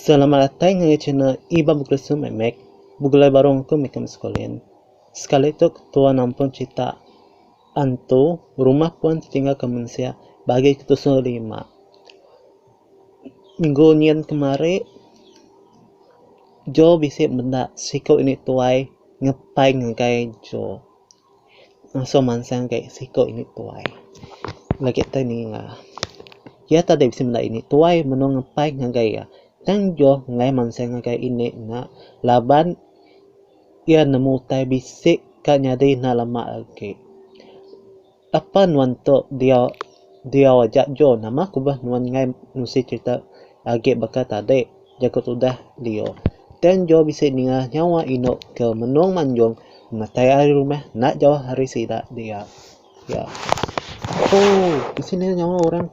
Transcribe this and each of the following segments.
Selamat datang ke channel Iba Buklesu Memek. Bukulai barong ko mekem sekalian. Sekali itu ketua nampun cerita antu rumah pun tinggal ke manusia bagi ketusun 5. Minggu nian kemarin Jo bisik benda siko ini tuai ngepai ngegai Jo. Langsung mansang kayak siko ini tuai. Lagi tadi nga. Ya tadi bisa benda ini tuai menung ngepai ngegai ya. Tang Jo ngai mansang ngegai ini na laban ia nemu tai bisik ka nyadi na lama lagi. Apa nuanto dia wajak Jo nama kubah nuan ngai nusi cerita lagi bakal tadi jakut udah Leo. Dan Jo bisa ninga nyawa ino ke menung manjong matai hari rumah nak jauh hari sida dia. Ya. Oh, di sini nyawa orang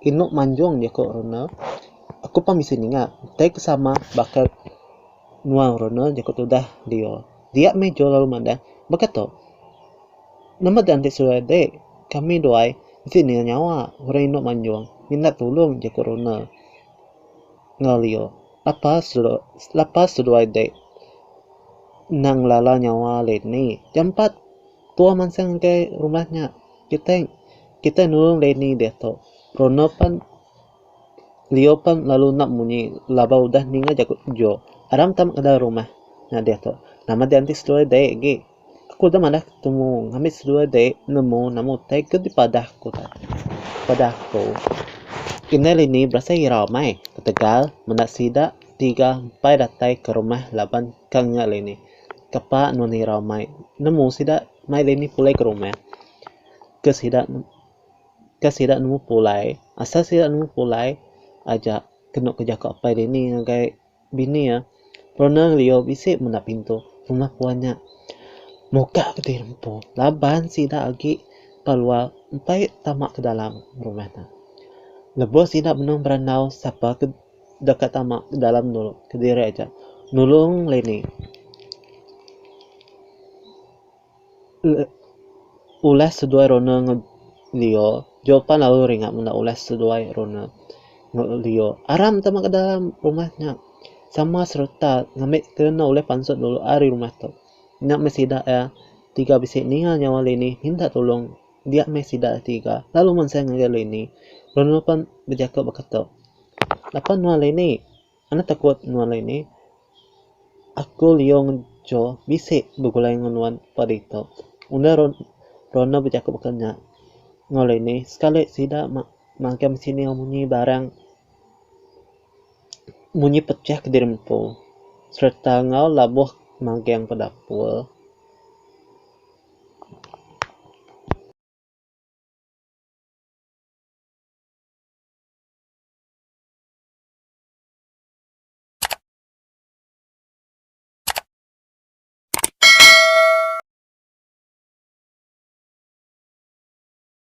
ino manjong dia kok Rona. Aku pun bisa ninga tai kesama bakal nuang Rona jakut udah Leo. Dia mejo lalu mandang bakal to. Nama dantik sudah dek kami doai di sini nyawa orang ino manjong minta tolong jakut Rona. Ngalio lapas sudah dek nang lala nyawa Leni jam 4 tua mansang ke rumahnya kita nulung Leni dia to Rono pan Leo pan lalu nak munyi laba udah ninga jakut Jo Aram tam ada rumah nah dia to nama dia antis sudah dek gi aku udah mana ketemu ngambil sudah dek nemu namu tai ke di padahku ini Leni berasa ramai ke Tegal mendak sida 3-4 datai ke rumah laban kangnya Leni kapa nuni ramai nemu sida mai Leni pulai ke rumah ke sida nemu pulai asal sida nemu pulai aja kena kerja ke apa Leni ngagai bini ya Rona Leo bisik mendak pintu rumah puannya muka ke tempo laban sida lagi keluar empai tamak ke dalam rumahnya Lebos tidak menung beranau siapa ke dekat tamak ke dalam dulu ke diri aja nulung Leni ulas seduai Rona Leo jawapan lalu ringat mula ulas seduai Rona Leo aram tamak ke dalam rumahnya sama serta ngambil kena oleh pansut dulu hari rumah tu nak mesida ya 3 bisik ninga nyawa Leni minta tolong dia mesida 3 lalu mensang ngagal Leni Rona pan berjakap berkata apa nuan Leni anak takut nuan Leni aku Leo ngejo bisik begulai nuan pada itu unda Rona berjakap berkata nuan Leni sekali sida mangkam sini munyi barang munyi pecah ke dirimpu serta ngau labuh mangkang pada pul